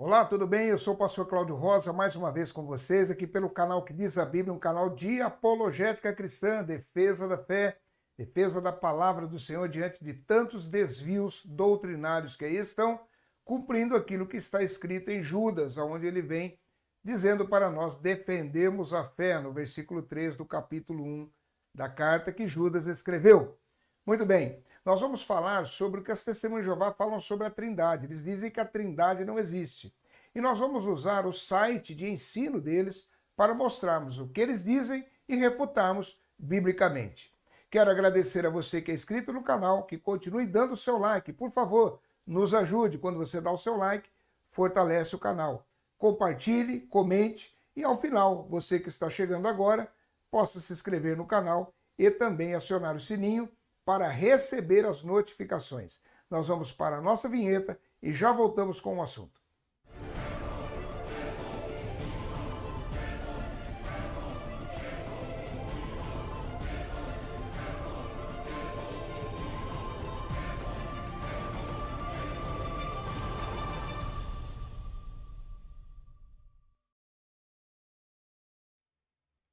Olá, tudo bem? Eu sou o pastor Cláudio Rosa, mais uma vez com vocês, aqui pelo canal que diz a Bíblia, um canal de apologética cristã, defesa da fé, defesa da palavra do Senhor diante de tantos desvios doutrinários que aí estão, cumprindo aquilo que está escrito em Judas, onde ele vem dizendo para nós defendermos a fé, no versículo 3 do capítulo 1 da carta que Judas escreveu. Muito bem, nós vamos falar sobre o que as testemunhas de Jeová falam sobre a Trindade. Eles dizem que a Trindade não existe. E nós vamos usar o site de ensino deles para mostrarmos o que eles dizem e refutarmos biblicamente. Quero agradecer a você que é inscrito no canal, que continue dando o seu like. Por favor, nos ajude. Quando você dá o seu like, fortalece o canal. Compartilhe, comente e ao final, você que está chegando agora, possa se inscrever no canal e também acionar o sininho para receber as notificações. Nós vamos para a nossa vinheta e já voltamos com o assunto.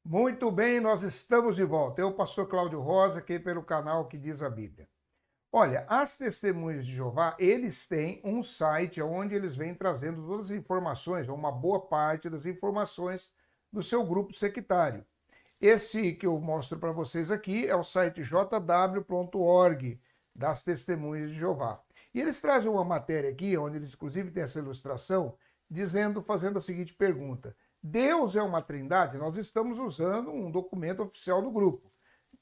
Muito bem, nós estamos de volta. Eu, pastor Cláudio Rosa, aqui pelo canal que diz a Bíblia. Olha, as testemunhas de Jeová, eles têm um site onde eles vêm trazendo todas as informações, ou uma boa parte das informações do seu grupo sectário. Esse que eu mostro para vocês aqui é o site jw.org, das testemunhas de Jeová. E eles trazem uma matéria aqui, onde eles inclusive têm essa ilustração, fazendo a seguinte pergunta: Deus é uma trindade? Nós estamos usando um documento oficial do grupo.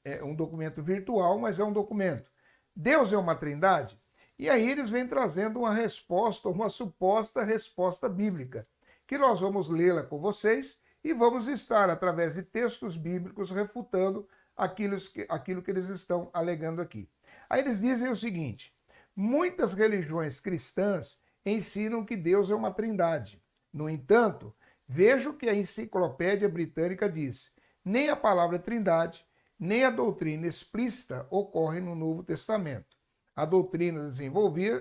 É um documento virtual, mas é um documento. Deus é uma trindade? E aí eles vêm trazendo uma resposta, uma suposta resposta bíblica, que nós vamos lê-la com vocês e vamos estar, através de textos bíblicos, refutando aquilo que eles estão alegando aqui. Aí eles dizem o seguinte: muitas religiões cristãs ensinam que Deus é uma trindade. No entanto, veja o que a Enciclopédia Britânica diz. Nem a palavra trindade, nem a doutrina explícita ocorre no Novo Testamento. A doutrina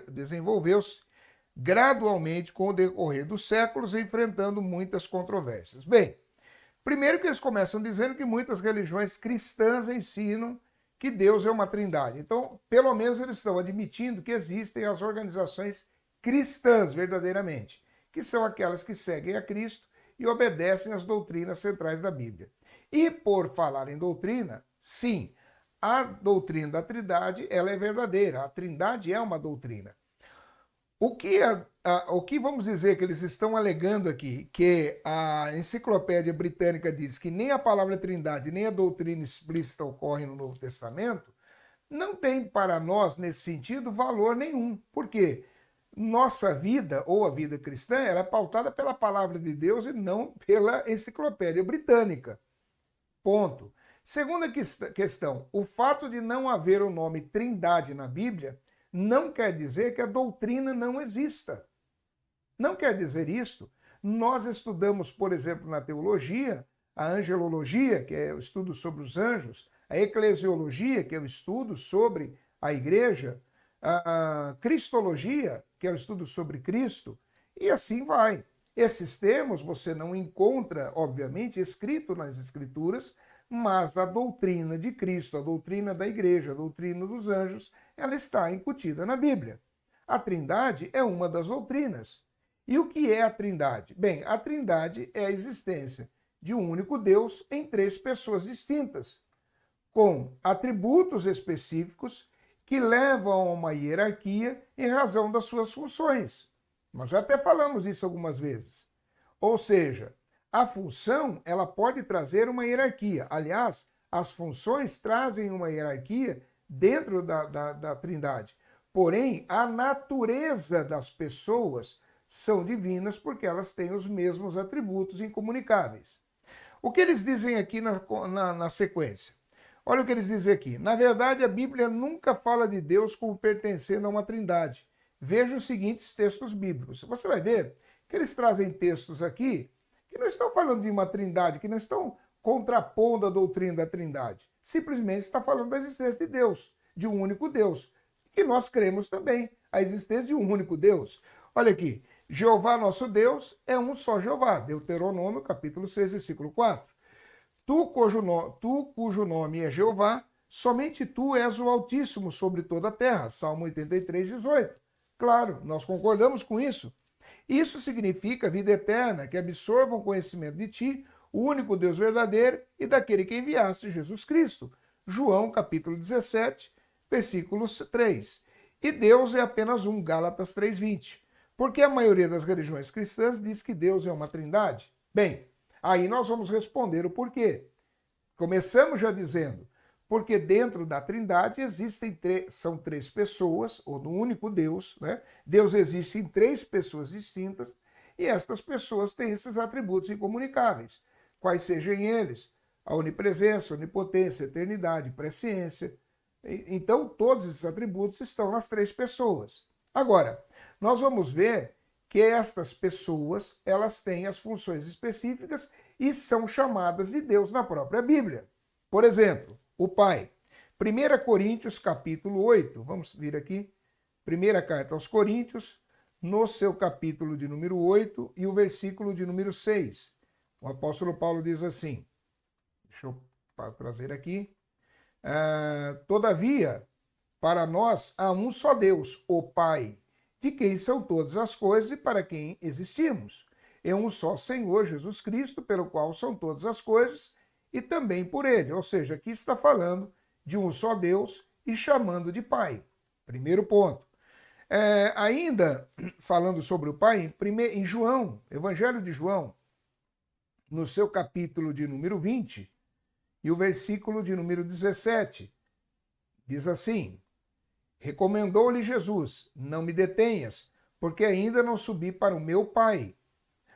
desenvolveu-se gradualmente com o decorrer dos séculos, enfrentando muitas controvérsias. Bem, primeiro que eles começam dizendo que muitas religiões cristãs ensinam que Deus é uma trindade. Então, pelo menos eles estão admitindo que existem as organizações cristãs verdadeiramente, que são aquelas que seguem a Cristo e obedecem às doutrinas centrais da Bíblia. E por falar em doutrina, sim, a doutrina da Trindade ela é verdadeira. A Trindade é uma doutrina. O que vamos dizer que eles estão alegando aqui, que a Enciclopédia Britânica diz que nem a palavra Trindade, nem a doutrina explícita ocorre no Novo Testamento, não tem para nós, nesse sentido, valor nenhum. Por quê? Nossa vida, ou a vida cristã, ela é pautada pela palavra de Deus e não pela Enciclopédia Britânica. Ponto. Segunda questão, o fato de não haver o nome Trindade na Bíblia não quer dizer que a doutrina não exista. Não quer dizer isto. Nós estudamos, por exemplo, na teologia, a angelologia, que é o estudo sobre os anjos, a eclesiologia, que é o estudo sobre a igreja, a cristologia, que é o estudo sobre Cristo, e assim vai. Esses termos você não encontra, obviamente, escrito nas Escrituras, mas a doutrina de Cristo, a doutrina da igreja, a doutrina dos anjos, ela está incutida na Bíblia. A Trindade é uma das doutrinas. E o que é a Trindade? Bem, a Trindade é a existência de um único Deus em três pessoas distintas, com atributos específicos que levam a uma hierarquia em razão das suas funções. Nós já até falamos isso algumas vezes. Ou seja, a função ela pode trazer uma hierarquia. Aliás, as funções trazem uma hierarquia dentro da Trindade. Porém, a natureza das pessoas são divinas porque elas têm os mesmos atributos incomunicáveis. O que eles dizem aqui na sequência? Olha o que eles dizem aqui. Na verdade, a Bíblia nunca fala de Deus como pertencendo a uma trindade. Veja os seguintes textos bíblicos. Você vai ver que eles trazem textos aqui que não estão falando de uma trindade, que não estão contrapondo a doutrina da trindade. Simplesmente está falando da existência de Deus, de um único Deus, que nós cremos também, a existência de um único Deus. Olha aqui, Jeová nosso Deus é um só Jeová. Deuteronômio, capítulo 6, versículo 4. Tu cujo nome é Jeová, somente tu és o Altíssimo sobre toda a terra. Salmo 83, 18. Claro, nós concordamos com isso. Isso significa vida eterna, que absorvam o conhecimento de ti, o único Deus verdadeiro e daquele que enviaste, Jesus Cristo. João, capítulo 17, versículo 3. E Deus é apenas um, Gálatas 3:20. Porque a maioria das religiões cristãs diz que Deus é uma trindade? Bem, aí nós vamos responder o porquê. Começamos já dizendo, porque dentro da trindade são três pessoas, ou no único Deus, né? Deus existe em três pessoas distintas, e estas pessoas têm esses atributos incomunicáveis, quais sejam eles, a onipresença, onipotência, eternidade, presciência. Então, todos esses atributos estão nas três pessoas. Agora, nós vamos ver que estas pessoas, elas têm as funções específicas e são chamadas de Deus na própria Bíblia. Por exemplo, o Pai. 1 Coríntios, capítulo 8. Vamos vir aqui. Primeira carta aos Coríntios, no seu capítulo de número 8 e o versículo de número 6. O apóstolo Paulo diz assim, deixa eu trazer aqui. Todavia, para nós há um só Deus, o Pai, de quem são todas as coisas e para quem existimos. É um só Senhor, Jesus Cristo, pelo qual são todas as coisas e também por ele. Ou seja, aqui está falando de um só Deus e chamando de Pai. Primeiro ponto. Ainda falando sobre o Pai, em João, Evangelho de João, no seu capítulo de número 20 e o versículo de número 17, diz assim: recomendou-lhe Jesus, não me detenhas, porque ainda não subi para o meu Pai,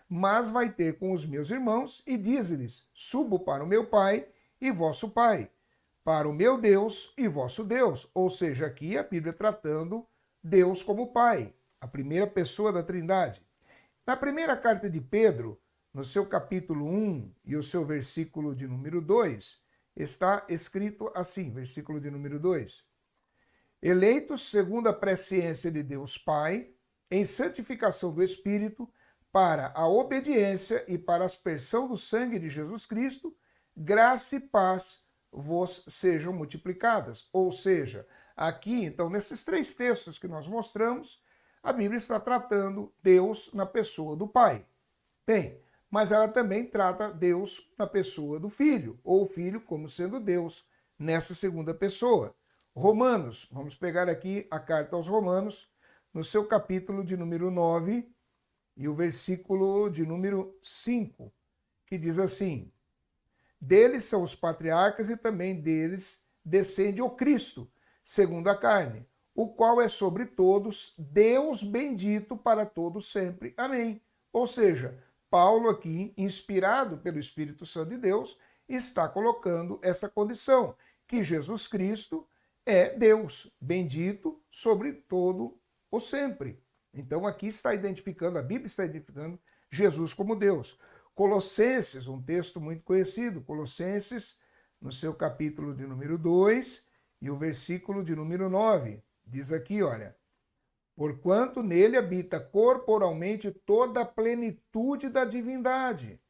mas vai ter com os meus irmãos e diz-lhes, subo para o meu Pai e vosso Pai, para o meu Deus e vosso Deus. Ou seja, aqui a Bíblia tratando Deus como Pai, a primeira pessoa da Trindade. Na primeira carta de Pedro, no seu capítulo 1 e o seu versículo de número 2, está escrito assim, versículo de número 2. Eleitos segundo a presciência de Deus Pai, em santificação do Espírito, para a obediência e para a aspersão do sangue de Jesus Cristo, graça e paz vos sejam multiplicadas. Ou seja, aqui, então, nesses três textos que nós mostramos, a Bíblia está tratando Deus na pessoa do Pai. Bem, mas ela também trata Deus na pessoa do Filho, ou o Filho como sendo Deus nessa segunda pessoa. Romanos, vamos pegar aqui a carta aos Romanos, no seu capítulo de número 9 e o versículo de número 5, que diz assim: deles são os patriarcas e também deles descende o Cristo, segundo a carne, o qual é sobre todos Deus bendito para todos sempre. Amém. Ou seja, Paulo aqui, inspirado pelo Espírito Santo de Deus, está colocando essa condição, que Jesus Cristo é Deus, bendito sobre todo o sempre. Então aqui está identificando, a Bíblia está identificando Jesus como Deus. Colossenses, um texto muito conhecido, Colossenses, no seu capítulo de número 2 e o versículo de número 9, diz aqui, olha, porquanto nele habita corporalmente toda a plenitude da divindade.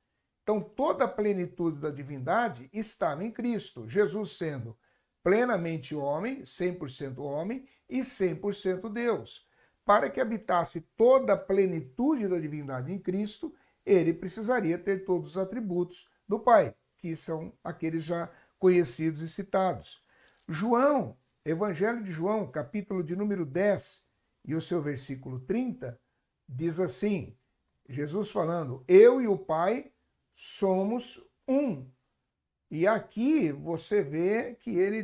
Então, toda a plenitude da divindade estava em Cristo, Jesus sendo plenamente homem, 100% homem e 100% Deus. Para que habitasse toda a plenitude da divindade em Cristo, ele precisaria ter todos os atributos do Pai, que são aqueles já conhecidos e citados. João, Evangelho de João, capítulo de número 10, e o seu versículo 30, diz assim, Jesus falando, eu e o Pai somos um. E aqui você vê que ele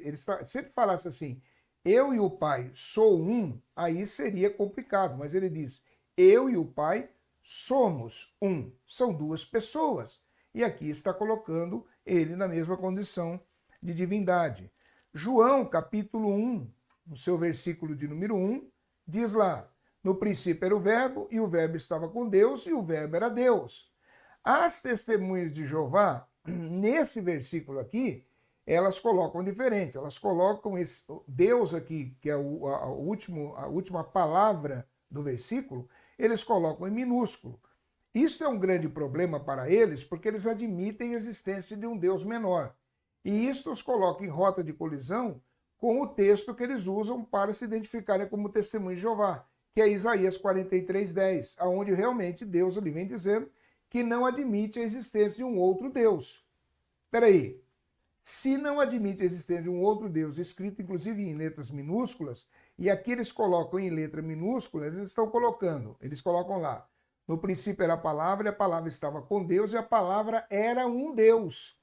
está, se ele falasse assim, eu e o Pai sou um, aí seria complicado, mas ele diz, eu e o Pai somos um. São duas pessoas. E aqui está colocando ele na mesma condição de divindade. João, capítulo 1, no seu versículo de número 1, diz lá, no princípio era o verbo, e o verbo estava com Deus, e o verbo era Deus. As testemunhas de Jeová, nesse versículo aqui, elas colocam diferente, elas colocam esse Deus aqui, que é a última palavra do versículo, eles colocam em minúsculo. Isto é um grande problema para eles, porque eles admitem a existência de um Deus menor. E isto os coloca em rota de colisão com o texto que eles usam para se identificarem como testemunho de Jeová, que é Isaías 43:10, onde realmente Deus ali vem dizendo que não admite a existência de um outro Deus. Espera aí, se não admite a existência de um outro Deus, escrito inclusive em letras minúsculas, e aqui eles colocam em letra minúscula, eles colocam lá, no princípio era a palavra, e a palavra estava com Deus, e a palavra era um Deus.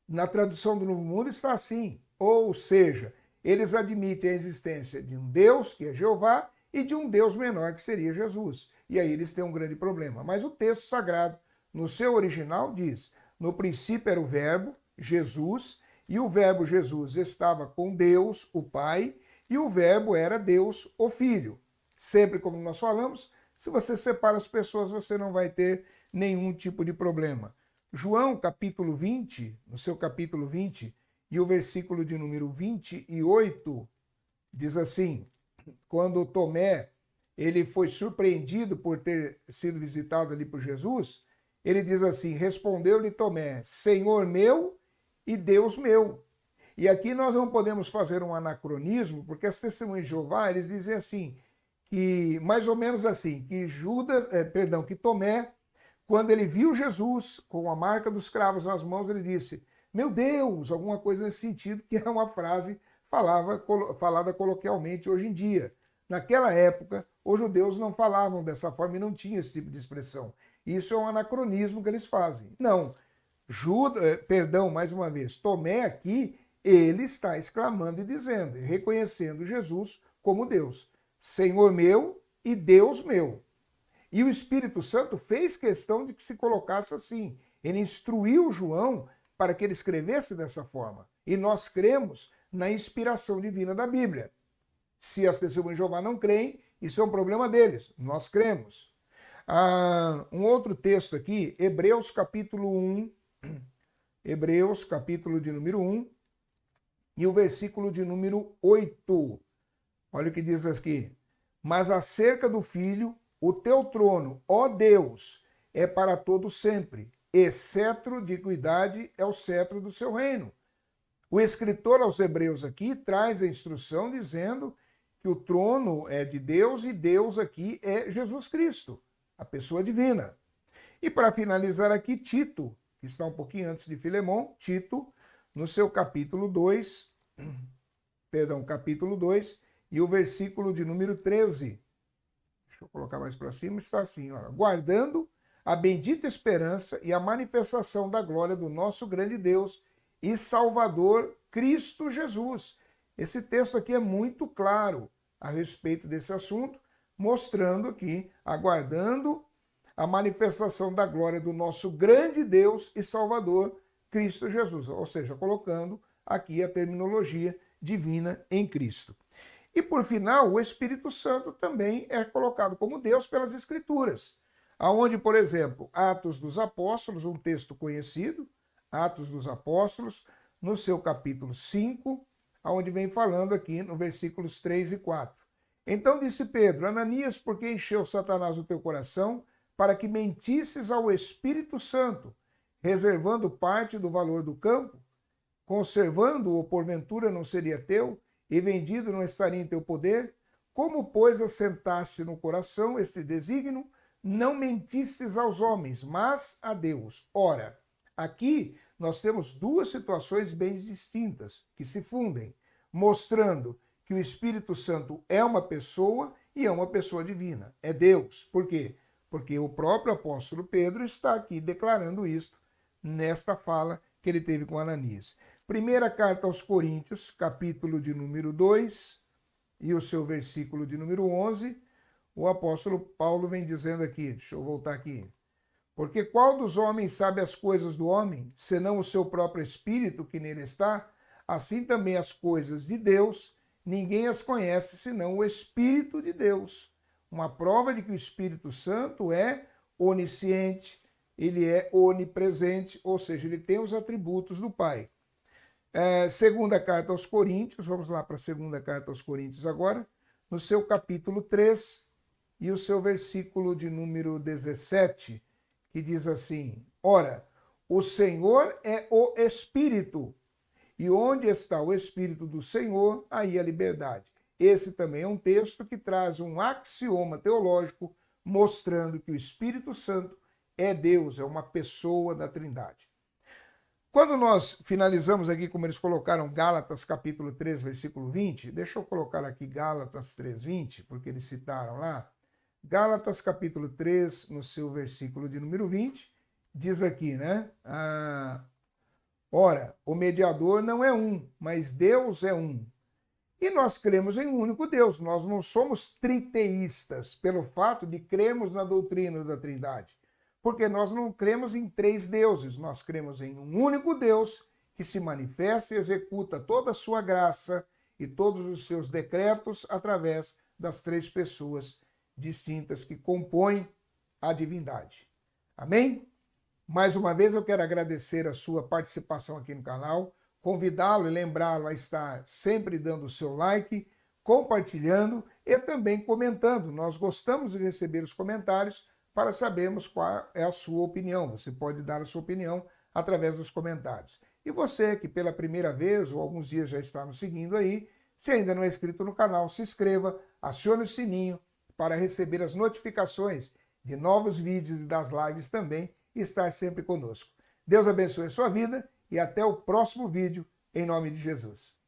Na tradução do Novo Mundo está assim, ou seja, eles admitem a existência de um Deus, que é Jeová, e de um Deus menor, que seria Jesus. E aí eles têm um grande problema. Mas o texto sagrado, no seu original, diz: no princípio era o verbo, Jesus, e o verbo Jesus estava com Deus, o Pai, e o verbo era Deus, o Filho. Sempre como nós falamos, se você separa as pessoas, você não vai ter nenhum tipo de problema. João, capítulo 20, no seu capítulo 20, e o versículo de número 28, diz assim: quando Tomé ele foi surpreendido por ter sido visitado ali por Jesus, ele diz assim: respondeu-lhe Tomé, Senhor meu e Deus meu. E aqui nós não podemos fazer um anacronismo, porque as testemunhas de Jeová, eles dizem assim, que mais ou menos assim, que Tomé, quando ele viu Jesus com a marca dos cravos nas mãos, ele disse: meu Deus, alguma coisa nesse sentido, que é uma frase falada coloquialmente hoje em dia. Naquela época, os judeus não falavam dessa forma e não tinham esse tipo de expressão. Isso é um anacronismo que eles fazem. Não, mais uma vez, Tomé aqui, ele está exclamando e dizendo, reconhecendo Jesus como Deus. Senhor meu e Deus meu. E o Espírito Santo fez questão de que se colocasse assim. Ele instruiu João para que ele escrevesse dessa forma. E nós cremos na inspiração divina da Bíblia. Se as testemunhas de Jeová não creem, isso é um problema deles. Nós cremos. Um outro texto aqui, Hebreus capítulo 1, Hebreus capítulo de número 1, e o versículo de número 8. Olha o que diz aqui. Mas acerca do Filho, o teu trono, ó Deus, é para todo sempre, e cetro de equidade é o cetro do seu reino. O escritor aos Hebreus aqui traz a instrução dizendo que o trono é de Deus e Deus aqui é Jesus Cristo, a pessoa divina. E para finalizar aqui, Tito, que está um pouquinho antes de Filemão, Tito, no seu capítulo 2, e o versículo de número 13. Deixa eu colocar mais para cima, está assim, olha, guardando a bendita esperança e a manifestação da glória do nosso grande Deus e Salvador Cristo Jesus. Esse texto aqui é muito claro a respeito desse assunto, mostrando que, aguardando a manifestação da glória do nosso grande Deus e Salvador Cristo Jesus, ou seja, colocando aqui a terminologia divina em Cristo. E por final, o Espírito Santo também é colocado como Deus pelas Escrituras, aonde, por exemplo, Atos dos Apóstolos, um texto conhecido, Atos dos Apóstolos, no seu capítulo 5, onde vem falando aqui no versículos 3 e 4. Então disse Pedro, Ananias, por que encheu Satanás o teu coração, para que mentisses ao Espírito Santo, reservando parte do valor do campo? Conservando-o, porventura, não seria teu, e vendido não estaria em teu poder? Como, pois, assentaste no coração este desígnio, não mentistes aos homens, mas a Deus. Ora, aqui nós temos duas situações bem distintas, que se fundem, mostrando que o Espírito Santo é uma pessoa e é uma pessoa divina, é Deus. Por quê? Porque o próprio apóstolo Pedro está aqui declarando isto nesta fala que ele teve com Ananias. Primeira carta aos Coríntios, capítulo de número 2 e o seu versículo de número 11, o apóstolo Paulo vem dizendo aqui, deixa eu voltar aqui, porque qual dos homens sabe as coisas do homem, senão o seu próprio espírito que nele está? Assim também as coisas de Deus, ninguém as conhece senão o Espírito de Deus. Uma prova de que o Espírito Santo é onisciente, ele é onipresente, ou seja, ele tem os atributos do Pai. Segunda carta aos Coríntios, vamos lá para a segunda carta aos Coríntios agora, no seu capítulo 3, e o seu versículo de número 17, que diz assim: Ora, o Senhor é o Espírito, e onde está o Espírito do Senhor, aí a liberdade. Esse também é um texto que traz um axioma teológico mostrando que o Espírito Santo é Deus, é uma pessoa da Trindade. Quando nós finalizamos aqui, como eles colocaram Gálatas capítulo 3, versículo 20, deixa eu colocar aqui Gálatas 3, 20, porque eles citaram lá. Gálatas capítulo 3, no seu versículo de número 20, diz aqui, né? Ora, o mediador não é um, mas Deus é um. E nós cremos em um único Deus, nós não somos triteístas pelo fato de crermos na doutrina da Trindade. Porque nós não cremos em três deuses, nós cremos em um único Deus que se manifesta e executa toda a sua graça e todos os seus decretos através das três pessoas distintas que compõem a divindade. Amém? Mais uma vez eu quero agradecer a sua participação aqui no canal, convidá-lo e lembrá-lo a estar sempre dando o seu like, compartilhando e também comentando. Nós gostamos de receber os comentários para sabermos qual é a sua opinião. Você pode dar a sua opinião através dos comentários. E você que pela primeira vez ou alguns dias já está nos seguindo aí, se ainda não é inscrito no canal, se inscreva, acione o sininho para receber as notificações de novos vídeos e das lives também e estar sempre conosco. Deus abençoe a sua vida e até o próximo vídeo, em nome de Jesus.